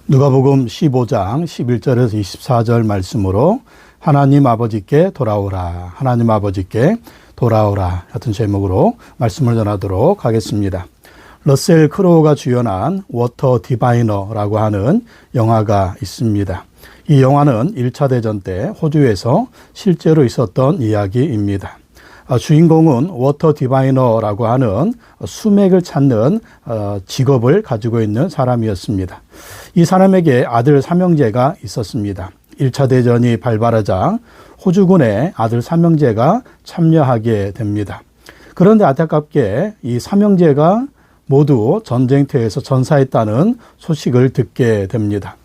누가복음 15장 11절에서 24절 말씀으로 하나님 아버지께 돌아오라, 하나님 아버지께 돌아오라 같은 제목으로 말씀을 전하도록 하겠습니다. 러셀 크로우가 주연한 워터 디바이너라고 하는 영화가 있습니다. 이 영화는 1차 대전 때 호주에서 실제로 있었던 이야기입니다. 주인공은 워터 디바이너라고 하는 수맥을 찾는 직업을 가지고 있는 사람이었습니다. 이 사람에게 아들 삼형제가 있었습니다. 1차 대전이 발발하자 호주군의 아들 삼형제가 참여하게 됩니다. 그런데 안타깝게 이 삼형제가 모두 전쟁터에서 전사했다는 소식을 듣게 됩니다.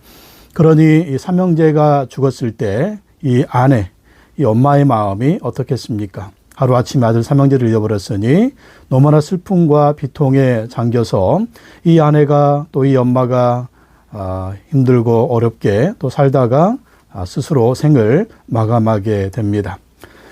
그러니 이 삼형제가 죽었을 때 이 아내, 이 엄마의 마음이 어떻겠습니까? 하루아침에 아들 삼형제를 잃어버렸으니 너무나 슬픔과 비통에 잠겨서 이 아내가 또 이 엄마가 힘들고 어렵게 또 살다가 스스로 생을 마감하게 됩니다.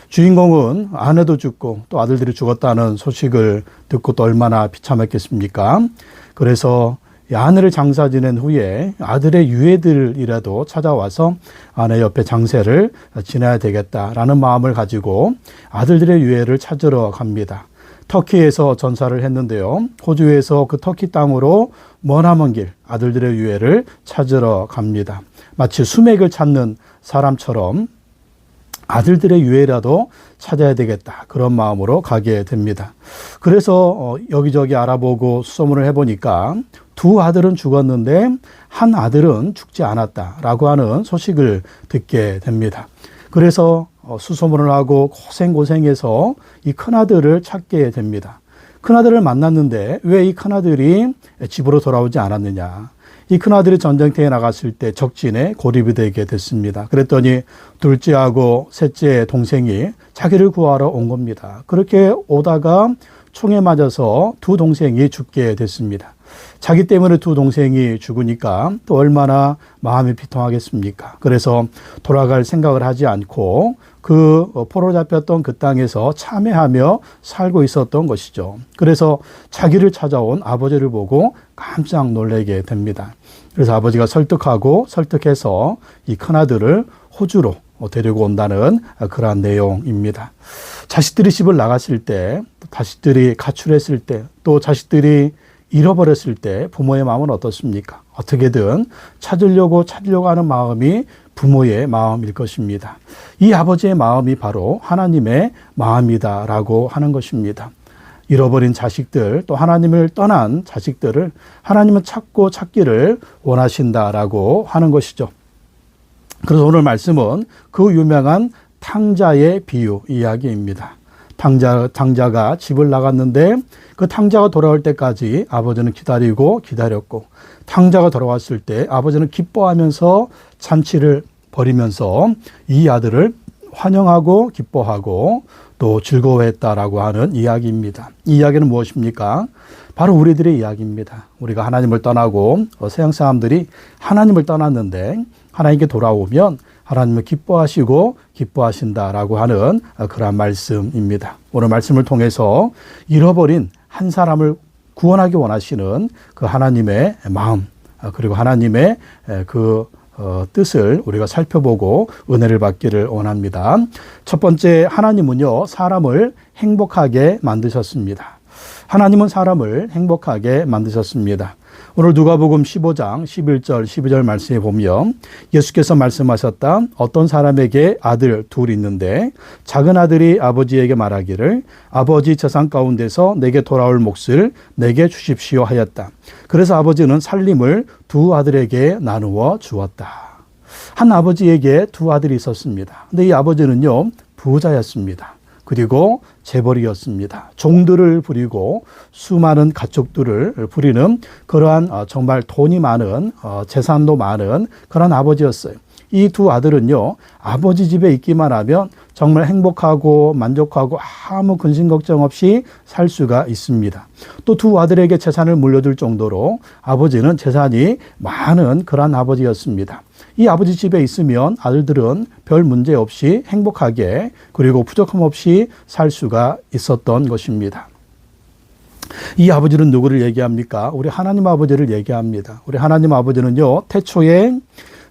주인공은 아내도 죽고 또 아들들이 죽었다는 소식을 듣고 또 얼마나 비참했겠습니까? 그래서 아내를 장사 지낸 후에 아들의 유해들이라도 찾아와서 아내 옆에 장세를 지내야 되겠다라는 마음을 가지고 아들들의 유해를 찾으러 갑니다. 터키에서 전사를 했는데요. 호주에서 그 터키 땅으로 머나먼 길 아들들의 유해를 찾으러 갑니다. 마치 수맥을 찾는 사람처럼 아들들의 유해라도 찾아야 되겠다, 그런 마음으로 가게 됩니다. 그래서 여기저기 알아보고 수소문을 해보니까 두 아들은 죽었는데 한 아들은 죽지 않았다라고 하는 소식을 듣게 됩니다. 그래서 수소문을 하고 고생해서 이 큰아들을 찾게 됩니다. 큰아들을 만났는데 왜 이 큰아들이 집으로 돌아오지 않았느냐. 이 큰아들이 전쟁터에 나갔을 때 적진에 고립이 되게 됐습니다. 그랬더니 둘째하고 셋째 동생이 자기를 구하러 온 겁니다. 그렇게 오다가 총에 맞아서 두 동생이 죽게 됐습니다. 자기 때문에 두 동생이 죽으니까 또 얼마나 마음이 비통하겠습니까? 그래서 돌아갈 생각을 하지 않고 그 포로 잡혔던 그 땅에서 참회하며 살고 있었던 것이죠. 그래서 자기를 찾아온 아버지를 보고 깜짝 놀라게 됩니다. 그래서 아버지가 설득해서 이 큰아들을 호주로 데리고 온다는 그러한 내용입니다. 자식들이 집을 나갔을 때, 자식들이 가출했을 때, 또 자식들이 잃어버렸을 때 부모의 마음은 어떻습니까? 어떻게든 찾으려고 하는 마음이 부모의 마음일 것입니다. 이 아버지의 마음이 바로 하나님의 마음이다라고 하는 것입니다. 잃어버린 자식들, 또 하나님을 떠난 자식들을 하나님은 찾기를 원하신다라고 하는 것이죠. 그래서 오늘 말씀은 그 유명한 탕자의 비유 이야기입니다. 탕자가 집을 나갔는데 그 탕자가 돌아올 때까지 아버지는 기다렸고 탕자가 돌아왔을 때 아버지는 기뻐하면서 잔치를 벌이면서 이 아들을 환영하고 기뻐하고 또 즐거워했다라고 하는 이야기입니다. 이 이야기는 무엇입니까? 바로 우리들의 이야기입니다. 우리가 하나님을 떠나고 서양 사람들이 하나님을 떠났는데 하나님께 돌아오면 하나님을 기뻐하신다라고 하는 그러한 말씀입니다. 오늘 말씀을 통해서 잃어버린 한 사람을 구원하기 원하시는 그 하나님의 마음, 그리고 하나님의 그 뜻을 우리가 살펴보고 은혜를 받기를 원합니다. 첫 번째, 하나님은요, 사람을 행복하게 만드셨습니다. 하나님은 사람을 행복하게 만드셨습니다. 오늘 누가복음 15장 11절 12절 말씀에 보면 예수께서 말씀하셨다. 어떤 사람에게 아들 둘 있는데 작은 아들이 아버지에게 말하기를 아버지 재산 가운데서 내게 돌아올 몫을 내게 주십시오 하였다. 그래서 아버지는 살림을 두 아들에게 나누어 주었다. 한 아버지에게 두 아들이 있었습니다. 근데 이 아버지는요, 부자였습니다. 그리고 재벌이었습니다. 종들을 부리고 수많은 가축들을 부리는 그러한 정말 돈이 많은, 재산도 많은 그런 아버지였어요. 이 두 아들은요, 아버지 집에 있기만 하면 정말 행복하고 만족하고 아무 근심 걱정 없이 살 수가 있습니다. 또 두 아들에게 재산을 물려줄 정도로 아버지는 재산이 많은 그런 아버지였습니다. 이 아버지 집에 있으면 아들들은 별 문제 없이 행복하게 그리고 부족함 없이 살 수가 있었던 것입니다. 이 아버지는 누구를 얘기합니까? 우리 하나님 아버지를 얘기합니다. 우리 하나님 아버지는요, 태초에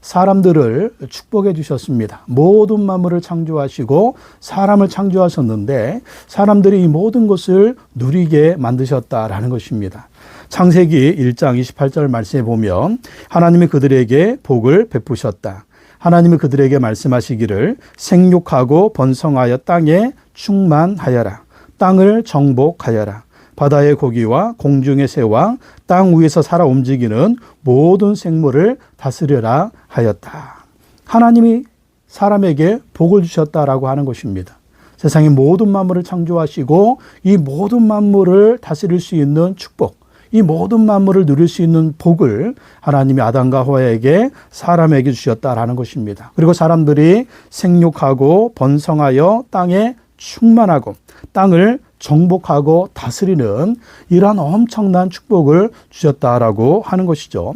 사람들을 축복해 주셨습니다. 모든 만물을 창조하시고 사람을 창조하셨는데 사람들이 이 모든 것을 누리게 만드셨다라는 것입니다. 창세기 1장 28절 말씀에 보면 하나님이 그들에게 복을 베푸셨다. 하나님이 그들에게 말씀하시기를 생육하고 번성하여 땅에 충만하여라. 땅을 정복하여라. 바다의 고기와 공중의 새와 땅 위에서 살아 움직이는 모든 생물을 다스려라 하였다. 하나님이 사람에게 복을 주셨다라고 하는 것입니다. 세상의 모든 만물을 창조하시고 이 모든 만물을 다스릴 수 있는 축복, 이 모든 만물을 누릴 수 있는 복을 하나님이 아담과 하와에게 사람에게 주셨다라는 것입니다. 그리고 사람들이 생육하고 번성하여 땅에 충만하고 땅을 정복하고 다스리는 이러한 엄청난 축복을 주셨다라고 하는 것이죠.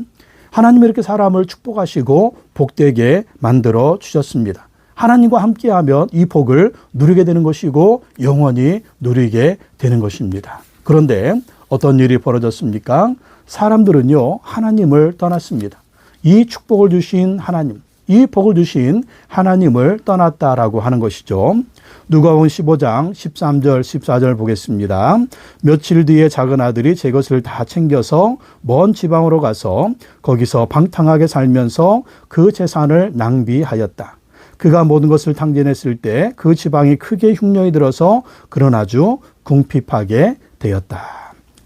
하나님이 이렇게 사람을 축복하시고 복되게 만들어 주셨습니다. 하나님과 함께하면 이 복을 누리게 되는 것이고 영원히 누리게 되는 것입니다. 그런데 어떤 일이 벌어졌습니까? 사람들은요, 하나님을 떠났습니다. 이 축복을 주신 하나님, 이 복을 주신 하나님을 떠났다라고 하는 것이죠. 누가복음 15장 13절 14절 보겠습니다. 며칠 뒤에 작은 아들이 제 것을 다 챙겨서 먼 지방으로 가서 거기서 방탕하게 살면서 그 재산을 낭비하였다. 그가 모든 것을 탕진했을 때 그 지방이 크게 흉년이 들어서 그는 아주 궁핍하게 되었다.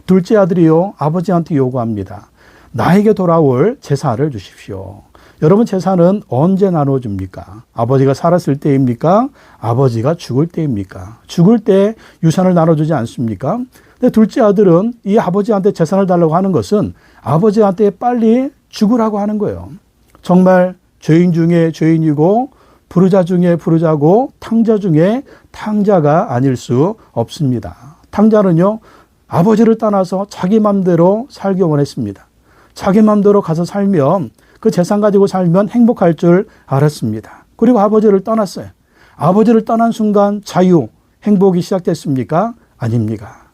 둘째 아들이요, 아버지한테 요구합니다. 나에게 돌아올 재산을 주십시오. 여러분, 재산은 언제 나눠줍니까? 아버지가 살았을 때입니까? 아버지가 죽을 때입니까? 죽을 때 유산을 나눠주지 않습니까? 근데 둘째 아들은 이 아버지한테 재산을 달라고 하는 것은 아버지한테 빨리 죽으라고 하는 거예요. 정말 죄인 중에 죄인이고 부르자 중에 부르자고 탕자 중에 탕자가 아닐 수 없습니다. 탕자는요, 아버지를 떠나서 자기 맘대로 살기 원했습니다. 자기 맘대로 가서 살면 그 재산 가지고 살면 행복할 줄 알았습니다. 그리고 아버지를 떠났어요. 아버지를 떠난 순간 자유, 행복이 시작됐습니까? 아닙니까?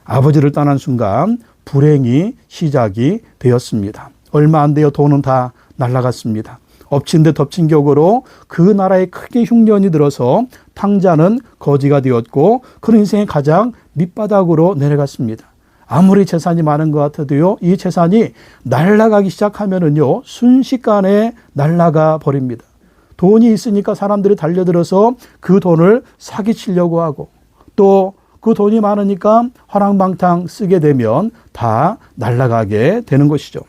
아버지를 떠난 순간 불행이 시작이 되었습니다. 얼마 안 돼요. 돈은 다 날아갔습니다. 엎친 데 덮친 격으로 그 나라에 크게 흉년이 들어서 탕자는 거지가 되었고 그런 인생의 가장 밑바닥으로 내려갔습니다. 아무리 재산이 많은 것 같아도요, 이 재산이 날아가기 시작하면은요, 순식간에 날아가 버립니다. 돈이 있으니까 사람들이 달려들어서 그 돈을 사기치려고 하고 또 그 돈이 많으니까 화랑방탕 쓰게 되면 다 날아가게 되는 것이죠.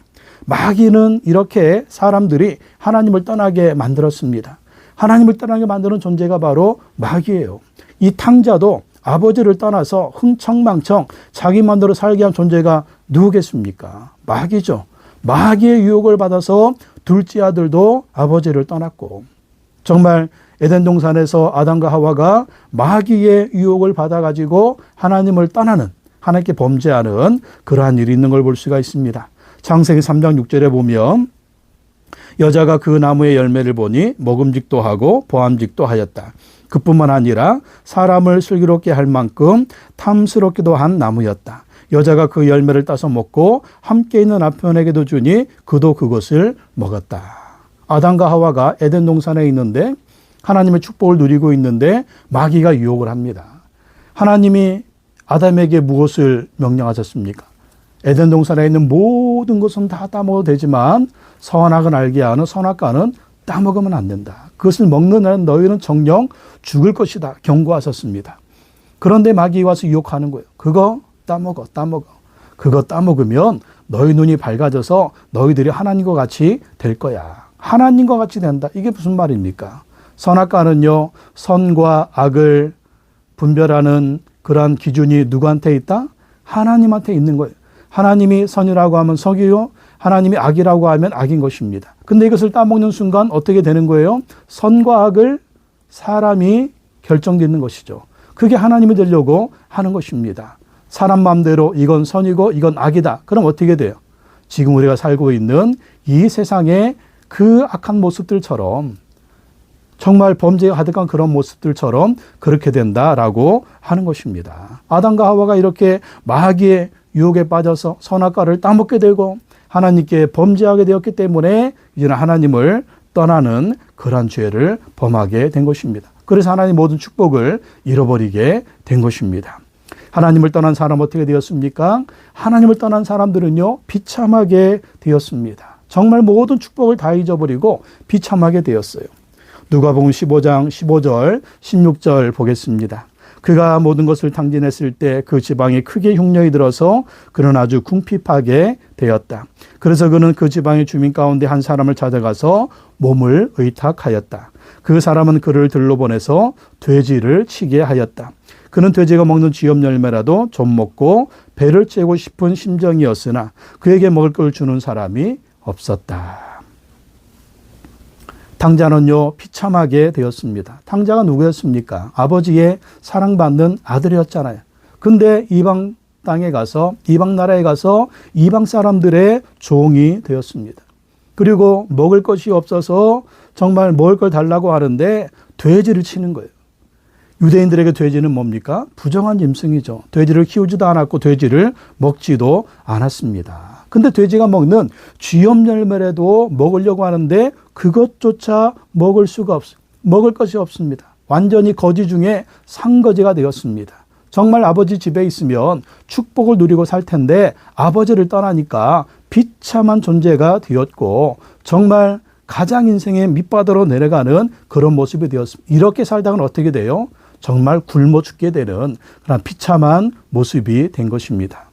마귀는 이렇게 사람들이 하나님을 떠나게 만들었습니다. 하나님을 떠나게 만드는 존재가 바로 마귀예요. 이 탕자도 아버지를 떠나서 흥청망청 자기 맘대로 살게 한 존재가 누구겠습니까? 마귀죠. 마귀의 유혹을 받아서 둘째 아들도 아버지를 떠났고 정말 에덴 동산에서 아담과 하와가 마귀의 유혹을 받아가지고 하나님을 떠나는, 하나님께 범죄하는 그러한 일이 있는 걸 볼 수가 있습니다. 창세기 3장 6절에 보면 여자가 그 나무의 열매를 보니 먹음직도 하고 보암직도 하였다. 그뿐만 아니라 사람을 슬기롭게 할 만큼 탐스럽기도 한 나무였다. 여자가 그 열매를 따서 먹고 함께 있는 남편에게도 주니 그도 그것을 먹었다. 아담과 하와가 에덴 동산에 있는데 하나님의 축복을 누리고 있는데 마귀가 유혹을 합니다. 하나님이 아담에게 무엇을 명령하셨습니까? 에덴 동산에 있는 모든 것은 다 따먹어도 되지만 선악을 알게 하는 선악과는 따먹으면 안 된다. 그것을 먹는 날은 너희는 정령 죽을 것이다. 경고하셨습니다. 그런데 마귀가 와서 유혹하는 거예요. 그거 따먹어. 그거 따먹으면 너희 눈이 밝아져서 너희들이 하나님과 같이 될 거야. 하나님과 같이 된다. 이게 무슨 말입니까? 선악과는요, 선과 악을 분별하는 그러한 기준이 누구한테 있다? 하나님한테 있는 거예요. 하나님이 선이라고 하면 선이요, 하나님이 악이라고 하면 악인 것입니다. 근데 이것을 따먹는 순간 어떻게 되는 거예요? 선과 악을 사람이 결정짓는 것이죠. 그게 하나님이 되려고 하는 것입니다. 사람 마음대로 이건 선이고 이건 악이다. 그럼 어떻게 돼요? 지금 우리가 살고 있는 이 세상의 그 악한 모습들처럼 정말 범죄가 가득한 그런 모습들처럼 그렇게 된다라고 하는 것입니다. 아담과 하와가 이렇게 마귀의 유혹에 빠져서 선악과를 따먹게 되고 하나님께 범죄하게 되었기 때문에 이제는 하나님을 떠나는 그런 죄를 범하게 된 것입니다. 그래서 하나님 모든 축복을 잃어버리게 된 것입니다. 하나님을 떠난 사람 어떻게 되었습니까? 하나님을 떠난 사람들은요, 비참하게 되었습니다. 정말 모든 축복을 다 잊어버리고 비참하게 되었어요. 누가복음 15장 15절 16절 보겠습니다. 그가 모든 것을 탕진했을 때 그 지방에 크게 흉년이 들어서 그는 아주 궁핍하게 되었다. 그래서 그는 그 지방의 주민 가운데 한 사람을 찾아가서 몸을 의탁하였다. 그 사람은 그를 들로 보내서 돼지를 치게 하였다. 그는 돼지가 먹는 쥐염 열매라도 좀 먹고 배를 채우고 싶은 심정이었으나 그에게 먹을 걸 주는 사람이 없었다. 탕자는요, 비참하게 되었습니다. 탕자가 누구였습니까? 아버지의 사랑받는 아들이었잖아요. 근데 이방 땅에 가서, 이방 나라에 가서 이방 사람들의 종이 되었습니다. 그리고 먹을 것이 없어서 정말 먹을 걸 달라고 하는데 돼지를 치는 거예요. 유대인들에게 돼지는 뭡니까? 부정한 짐승이죠. 돼지를 키우지도 않았고 돼지를 먹지도 않았습니다. 근데 돼지가 먹는 쥐염 열매라도 먹으려고 하는데 그것조차 먹을 수가 없어요. 먹을 것이 없습니다. 완전히 거지 중에 상거지가 되었습니다. 정말 아버지 집에 있으면 축복을 누리고 살 텐데 아버지를 떠나니까 비참한 존재가 되었고 정말 가장 인생의 밑바닥으로 내려가는 그런 모습이 되었습니다. 이렇게 살다가는 어떻게 돼요? 정말 굶어 죽게 되는 그런 비참한 모습이 된 것입니다.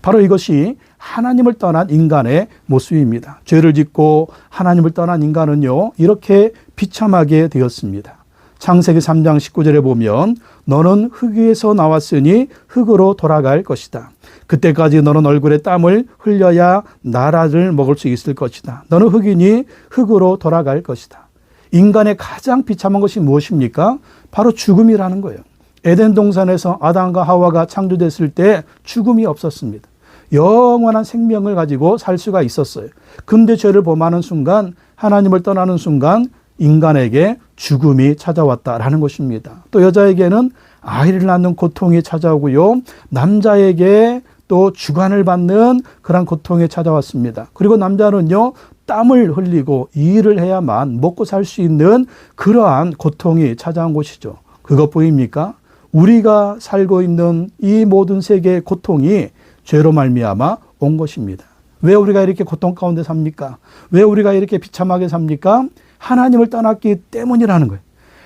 바로 이것이 하나님을 떠난 인간의 모습입니다. 죄를 짓고 하나님을 떠난 인간은요, 이렇게 비참하게 되었습니다. 창세기 3장 19절에 보면 너는 흙 위에서 나왔으니 흙으로 돌아갈 것이다. 그때까지 너는 얼굴에 땀을 흘려야 나라를 먹을 수 있을 것이다. 너는 흙이니 흙으로 돌아갈 것이다. 인간의 가장 비참한 것이 무엇입니까? 바로 죽음이라는 거예요. 에덴 동산에서 아담과 하와가 창조됐을 때 죽음이 없었습니다. 영원한 생명을 가지고 살 수가 있었어요. 근데 죄를 범하는 순간, 하나님을 떠나는 순간 인간에게 죽음이 찾아왔다라는 것입니다. 또 여자에게는 아이를 낳는 고통이 찾아오고요. 남자에게 또 주관을 받는 그런 고통이 찾아왔습니다. 그리고 남자는요, 땀을 흘리고 일을 해야만 먹고 살 수 있는 그러한 고통이 찾아온 것이죠. 그것 보입니까? 우리가 살고 있는 이 모든 세계의 고통이 죄로 말미암아 온 것입니다. 왜 우리가 이렇게 고통 가운데 삽니까? 왜 우리가 이렇게 비참하게 삽니까? 하나님을 떠났기 때문이라는 거예요.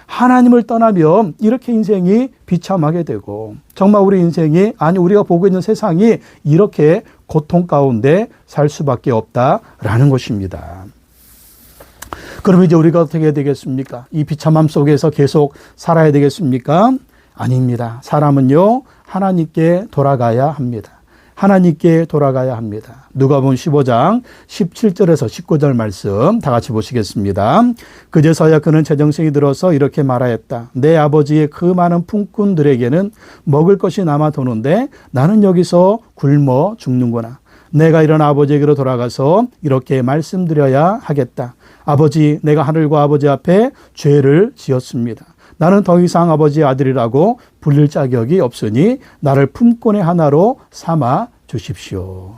하나님을 떠나면 이렇게 인생이 비참하게 되고 정말 우리 인생이, 아니 우리가 보고 있는 세상이 이렇게 고통 가운데 살 수밖에 없다라는 것입니다. 그럼 이제 우리가 어떻게 해야 되겠습니까? 이 비참함 속에서 계속 살아야 되겠습니까? 아닙니다. 사람은요, 하나님께 돌아가야 합니다. 하나님께 돌아가야 합니다. 누가복음 15장 17절에서 19절 말씀 다 같이 보시겠습니다. 그제서야 그는 제정신이 들어서 이렇게 말하였다. 내 아버지의 그 많은 품꾼들에게는 먹을 것이 남아 도는데 나는 여기서 굶어 죽는구나. 내가 이런 아버지에게로 돌아가서 이렇게 말씀드려야 하겠다. 아버지, 내가 하늘과 아버지 앞에 죄를 지었습니다. 나는 더 이상 아버지의 아들이라고 불릴 자격이 없으니 나를 품꾼의 하나로 삼아 주십시오.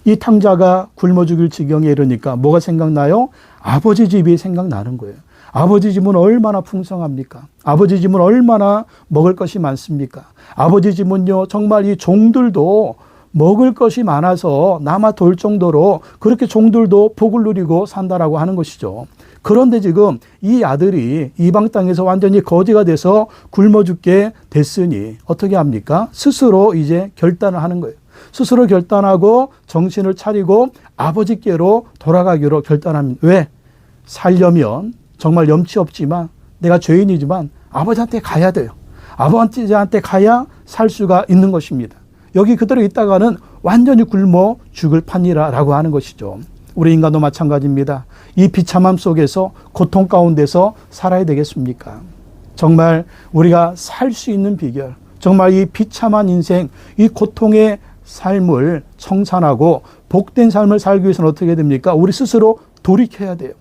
이 탕자가 굶어 죽을 지경에 이르니까 뭐가 생각나요? 아버지 집이 생각나는 거예요. 아버지 집은 얼마나 풍성합니까? 아버지 집은 얼마나 먹을 것이 많습니까? 아버지 집은요, 정말 이 종들도 먹을 것이 많아서 남아 돌 정도로 그렇게 종들도 복을 누리고 산다라고 하는 것이죠. 그런데 지금 이 아들이 이방 땅에서 완전히 거지가 돼서 굶어 죽게 됐으니 어떻게 합니까? 스스로 이제 결단을 하는 거예요. 스스로 결단하고 정신을 차리고 아버지께로 돌아가기로 결단합니다. 왜? 살려면 정말 염치 없지만 내가 죄인이지만 아버지한테 가야 돼요. 아버지한테 가야 살 수가 있는 것입니다. 여기 그대로 있다가는 완전히 굶어 죽을 판이라고 하는 것이죠. 우리 인간도 마찬가지입니다. 이 비참함 속에서 고통 가운데서 살아야 되겠습니까? 정말 우리가 살 수 있는 비결, 정말 이 비참한 인생, 이 고통의 삶을 청산하고 복된 삶을 살기 위해서는 어떻게 됩니까? 우리 스스로 돌이켜야 돼요.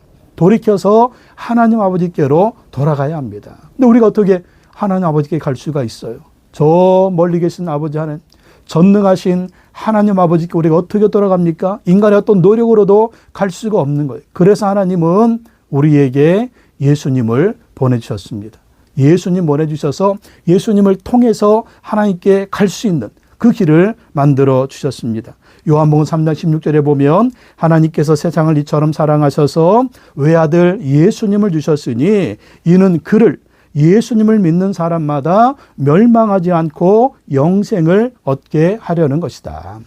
돌이켜서 하나님 아버지께로 돌아가야 합니다. 근데 우리가 어떻게 하나님 아버지께 갈 수가 있어요? 저 멀리 계신 아버지 하나님, 전능하신 하나님 아버지께 우리가 어떻게 돌아갑니까? 인간의 어떤 노력으로도 갈 수가 없는 거예요. 그래서 하나님은 우리에게 예수님을 보내주셨습니다. 예수님 보내주셔서 예수님을 통해서 하나님께 갈 수 있는 그 길을 만들어 주셨습니다. 요한복음 3장 16절에 보면 하나님께서 세상을 이처럼 사랑하셔서 외아들 예수님을 주셨으니 이는 그를 예수님을 믿는 사람마다 멸망하지 않고 영생을 얻게 하려는 것이다.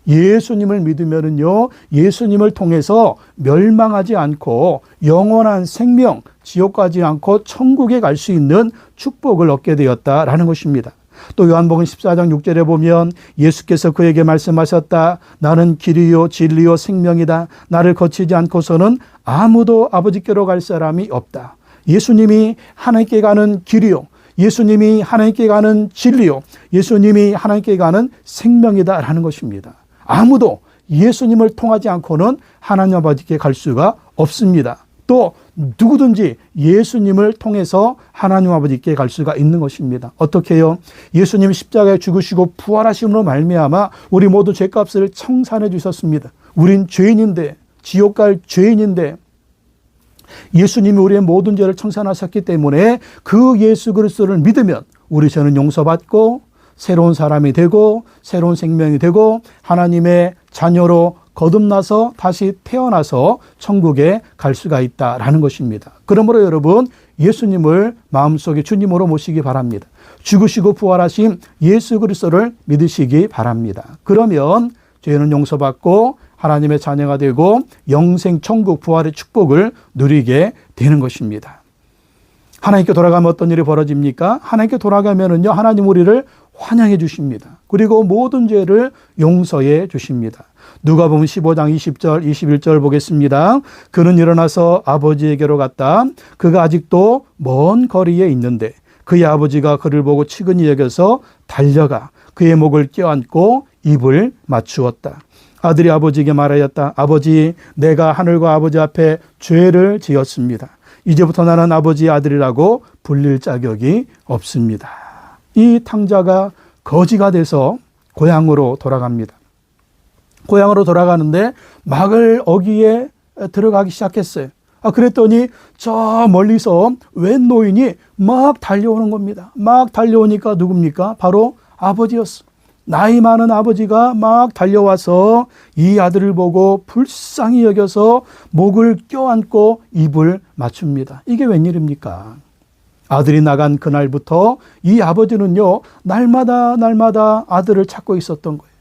예수님을 믿으면은요, 예수님을 통해서 멸망하지 않고 영원한 생명, 지옥 가지 않고 천국에 갈 수 있는 축복을 얻게 되었다라는 것입니다. 또 요한복음 14장 6절에 보면 예수께서 그에게 말씀하셨다. 나는 길이요 진리요 생명이다. 나를 거치지 않고서는 아무도 아버지께로 갈 사람이 없다. 예수님이 하나님께 가는 길이요, 예수님이 하나님께 가는 진리요, 예수님이 하나님께 가는 생명이다라는 것입니다. 아무도 예수님을 통하지 않고는 하나님 아버지께 갈 수가 없습니다. 또 누구든지 예수님을 통해서 하나님 아버지께 갈 수가 있는 것입니다. 어떻게 해요? 예수님이 십자가에 죽으시고 부활하심으로 말미암아 우리 모두 죄값을 청산해 주셨습니다. 우린 죄인인데, 지옥 갈 죄인인데 예수님이 우리의 모든 죄를 청산하셨기 때문에 그 예수 그리스도를 믿으면 우리 죄는 용서받고 새로운 사람이 되고 새로운 생명이 되고 하나님의 자녀로 거듭나서 다시 태어나서 천국에 갈 수가 있다라는 것입니다. 그러므로 여러분, 예수님을 마음속에 주님으로 모시기 바랍니다. 죽으시고 부활하신 예수 그리스도를 믿으시기 바랍니다. 그러면 죄는 용서받고 하나님의 자녀가 되고 영생 천국 부활의 축복을 누리게 되는 것입니다. 하나님께 돌아가면 어떤 일이 벌어집니까? 하나님께 돌아가면은요, 하나님 우리를 환영해 주십니다. 그리고 모든 죄를 용서해 주십니다. 누가복음 15장 20절 21절 보겠습니다. 그는 일어나서 아버지에게로 갔다. 그가 아직도 먼 거리에 있는데 그의 아버지가 그를 보고 치근히 여겨서 달려가 그의 목을 껴안고 입을 맞추었다. 아들이 아버지에게 말하였다. 아버지, 내가 하늘과 아버지 앞에 죄를 지었습니다. 이제부터 나는 아버지의 아들이라고 불릴 자격이 없습니다. 이 탕자가 거지가 돼서 고향으로 돌아갑니다. 고향으로 돌아가는데 막을 어기에 들어가기 시작했어요. 그랬더니 저 멀리서 웬 노인이 막 달려오는 겁니다. 막 달려오니까 누굽니까? 바로 아버지였어. 나이 많은 아버지가 막 달려와서 이 아들을 보고 불쌍히 여겨서 목을 껴안고 입을 맞춥니다. 이게 웬일입니까? 아들이 나간 그날부터 이 아버지는요, 날마다 아들을 찾고 있었던 거예요.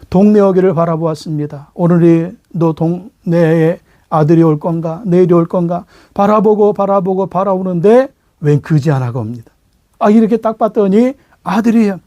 동네 어귀를 바라보았습니다. 오늘도 동네에 아들이 올 건가, 내일이 올 건가, 바라보는데 웬 그지 하나가 옵니다. 이렇게 딱 봤더니 아들이에요.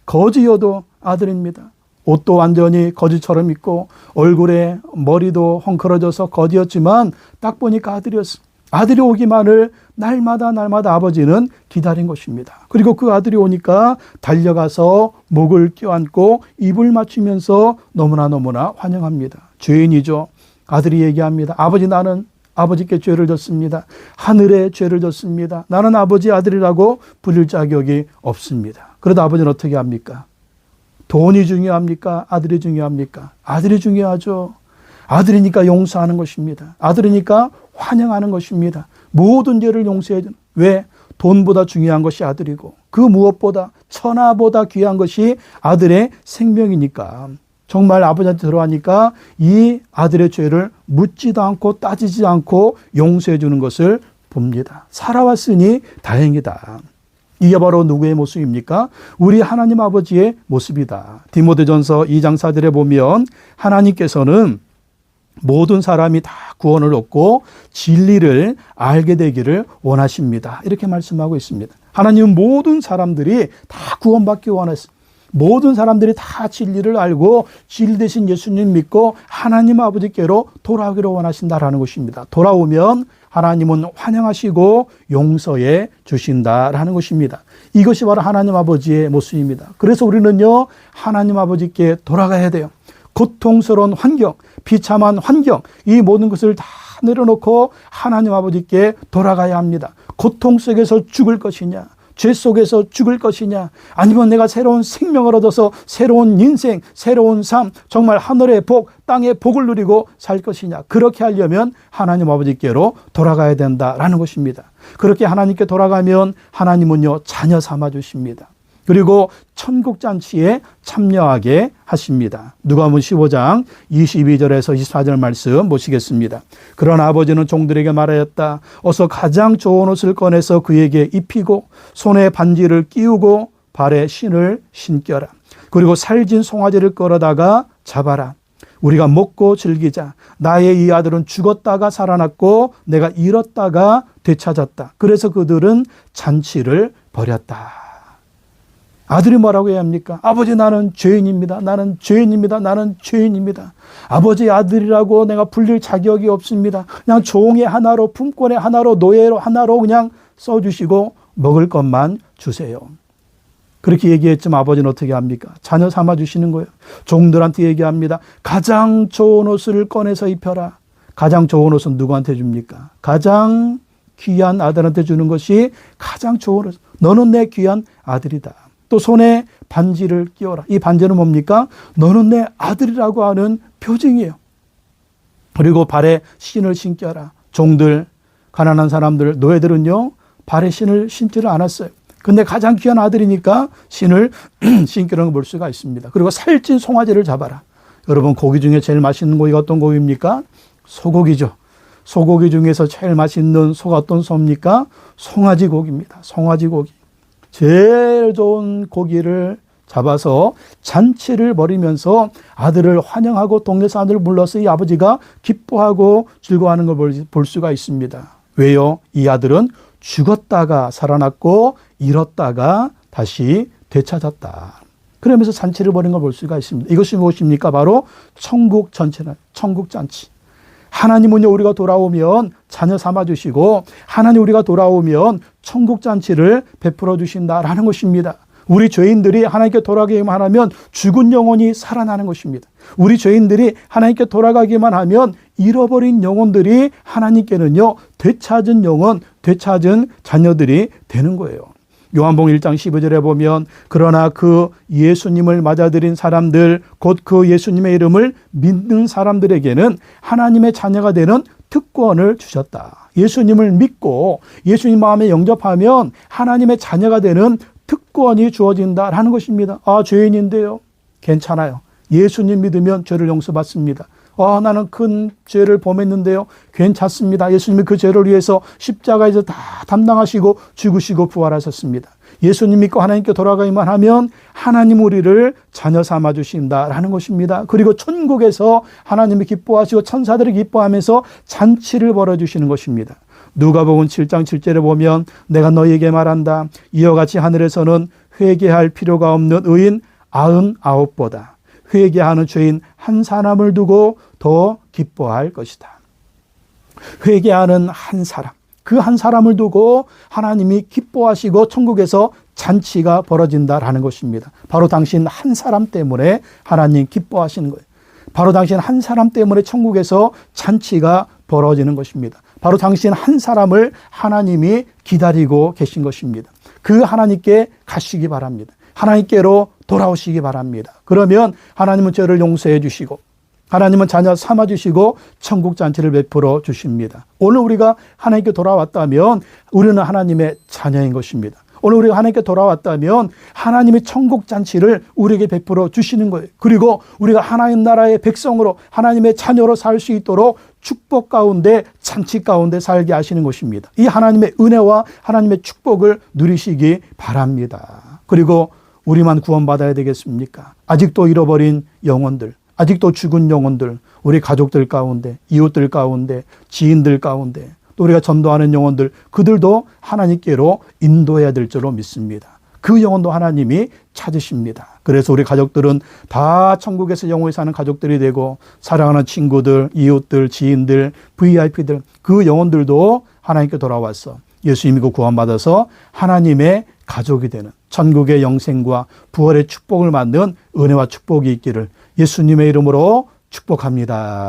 거지여도 아들입니다. 옷도 완전히 거지처럼 입고 얼굴에 머리도 헝클어져서 거지였지만 딱 보니까 아들이었어. 아들이 오기만을 날마다 아버지는 기다린 것입니다. 그리고 그 아들이 오니까 달려가서 목을 껴안고 입을 맞추면서 너무나 환영합니다. 죄인이죠. 아들이 얘기합니다. 아버지, 나는 아버지께 죄를 졌습니다. 하늘에 죄를 졌습니다. 나는 아버지의 아들이라고 부릴 자격이 없습니다. 그러다 아버지는 어떻게 합니까? 돈이 중요합니까? 아들이 중요합니까? 아들이 중요하죠. 아들이니까 용서하는 것입니다. 아들이니까 환영하는 것입니다. 모든 죄를 용서해 주는. 왜? 돈보다 중요한 것이 아들이고 그 무엇보다 천하보다 귀한 것이 아들의 생명이니까 정말 아버지한테 들어가니까 이 아들의 죄를 묻지도 않고 따지지 않고 용서해 주는 것을 봅니다. 살아왔으니 다행이다. 이게 바로 누구의 모습입니까? 우리 하나님 아버지의 모습이다. 디모데전서 2장 4절에 보면 하나님께서는 모든 사람이 다 구원을 얻고 진리를 알게 되기를 원하십니다. 이렇게 말씀하고 있습니다. 하나님은 모든 사람들이 다 구원받기 원하십니다. 모든 사람들이 다 진리를 알고 진리 대신 예수님 믿고 하나님 아버지께로 돌아오기를 원하신다라는 것입니다. 돌아오면 하나님은 환영하시고 용서해 주신다라는 것입니다. 이것이 바로 하나님 아버지의 모습입니다. 그래서 우리는요, 하나님 아버지께 돌아가야 돼요. 고통스러운 환경, 비참한 환경, 이 모든 것을 다 다 내려놓고 하나님 아버지께 돌아가야 합니다. 고통 속에서 죽을 것이냐, 죄 속에서 죽을 것이냐, 아니면 내가 새로운 생명을 얻어서 새로운 인생, 새로운 삶, 정말 하늘의 복, 땅의 복을 누리고 살 것이냐. 그렇게 하려면 하나님 아버지께로 돌아가야 된다라는 것입니다. 그렇게 하나님께 돌아가면 하나님은요, 자녀 삼아 주십니다. 그리고 천국잔치에 참여하게 하십니다. 누가복음 15장 22절에서 24절 말씀 보시겠습니다. 그러나 아버지는 종들에게 말하였다. 어서 가장 좋은 옷을 꺼내서 그에게 입히고 손에 반지를 끼우고 발에 신을 신겨라. 그리고 살진 송아지를 끌어다가 잡아라. 우리가 먹고 즐기자. 나의 이 아들은 죽었다가 살아났고 내가 잃었다가 되찾았다. 그래서 그들은 잔치를 벌였다. 아들이 뭐라고 해야 합니까? 아버지, 나는 죄인입니다. 나는 죄인입니다. 나는 죄인입니다. 아버지의 아들이라고 내가 불릴 자격이 없습니다. 그냥 종의 하나로, 품권의 하나로, 노예로 하나로 그냥 써주시고 먹을 것만 주세요. 그렇게 얘기했지만 아버지는 어떻게 합니까? 자녀 삼아 주시는 거예요. 종들한테 얘기합니다. 가장 좋은 옷을 꺼내서 입혀라. 가장 좋은 옷은 누구한테 줍니까? 가장 귀한 아들한테 주는 것이 가장 좋은 옷. 너는 내 귀한 아들이다. 또 손에 반지를 끼워라. 이 반지는 뭡니까? 너는 내 아들이라고 하는 표징이에요. 그리고 발에 신을 신겨라. 종들, 가난한 사람들, 노예들은요, 발에 신을 신지를 않았어요. 근데 가장 귀한 아들이니까 신을 신기라는 걸 볼 수가 있습니다. 그리고 살찐 송아지를 잡아라. 여러분, 고기 중에 제일 맛있는 고기가 어떤 고기입니까? 소고기죠. 소고기 중에서 제일 맛있는 소가 어떤 소입니까? 송아지 고기입니다. 송아지 고기. 제일 좋은 고기를 잡아서 잔치를 벌이면서 아들을 환영하고 동네 사람들을 불러서 이 아버지가 기뻐하고 즐거워하는 걸 볼 수가 있습니다. 왜요? 이 아들은 죽었다가 살아났고 잃었다가 다시 되찾았다. 그러면서 잔치를 벌인 걸 볼 수가 있습니다. 이것이 무엇입니까? 바로 천국 전체는 천국 잔치. 하나님은요, 우리가 돌아오면 자녀 삼아 주시고 하나님 우리가 돌아오면 천국 잔치를 베풀어 주신다라는 것입니다. 우리 죄인들이 하나님께 돌아가기만 하면 죽은 영혼이 살아나는 것입니다. 우리 죄인들이 하나님께 돌아가기만 하면 잃어버린 영혼들이 하나님께는요, 되찾은 영혼, 되찾은 자녀들이 되는 거예요. 요한복음 1장 15절에 보면 그러나 그 예수님을 맞아들인 사람들, 곧 그 예수님의 이름을 믿는 사람들에게는 하나님의 자녀가 되는 특권을 주셨다. 예수님을 믿고 예수님 마음에 영접하면 하나님의 자녀가 되는 특권이 주어진다라는 것입니다. 아, 죄인인데요. 괜찮아요. 예수님 믿으면 죄를 용서받습니다. 나는 큰 죄를 범했는데요. 괜찮습니다. 예수님이 그 죄를 위해서 십자가에서 다 담당하시고 죽으시고 부활하셨습니다. 예수님 믿고 하나님께 돌아가기만 하면 하나님 우리를 자녀 삼아 주신다라는 것입니다. 그리고 천국에서 하나님이 기뻐하시고 천사들이 기뻐하면서 잔치를 벌어주시는 것입니다. 누가복음 7장 7절에 보면 내가 너희에게 말한다. 이와 같이 하늘에서는 회개할 필요가 없는 의인 99보다 회개하는 죄인 한 사람을 두고 더 기뻐할 것이다. 회개하는 한 사람, 그 한 사람을 두고 하나님이 기뻐하시고 천국에서 잔치가 벌어진다라는 것입니다. 바로 당신 한 사람 때문에 하나님 기뻐하시는 거예요. 바로 당신 한 사람 때문에 천국에서 잔치가 벌어지는 것입니다. 바로 당신 한 사람을 하나님이 기다리고 계신 것입니다. 그 하나님께 가시기 바랍니다. 하나님께로 돌아오시기 바랍니다. 그러면 하나님은 죄를 용서해 주시고 하나님은 자녀 삼아 주시고 천국 잔치를 베풀어 주십니다. 오늘 우리가 하나님께 돌아왔다면 우리는 하나님의 자녀인 것입니다. 오늘 우리가 하나님께 돌아왔다면 하나님의 천국 잔치를 우리에게 베풀어 주시는 거예요. 그리고 우리가 하나님 나라의 백성으로 하나님의 자녀로 살 수 있도록 축복 가운데 잔치 가운데 살게 하시는 것입니다. 이 하나님의 은혜와 하나님의 축복을 누리시기 바랍니다. 그리고 우리만 구원받아야 되겠습니까? 아직도 잃어버린 영혼들, 아직도 죽은 영혼들, 우리 가족들 가운데, 이웃들 가운데, 지인들 가운데, 또 우리가 전도하는 영혼들, 그들도 하나님께로 인도해야 될 줄로 믿습니다. 그 영혼도 하나님이 찾으십니다. 그래서 우리 가족들은 다 천국에서 영원히 사는 가족들이 되고 사랑하는 친구들, 이웃들, 지인들, VIP들, 그 영혼들도 하나님께 돌아와서 예수 믿고 구원받아서 하나님의 가족이 되는 천국의 영생과 부활의 축복을 받는 은혜와 축복이 있기를 예수님의 이름으로 축복합니다.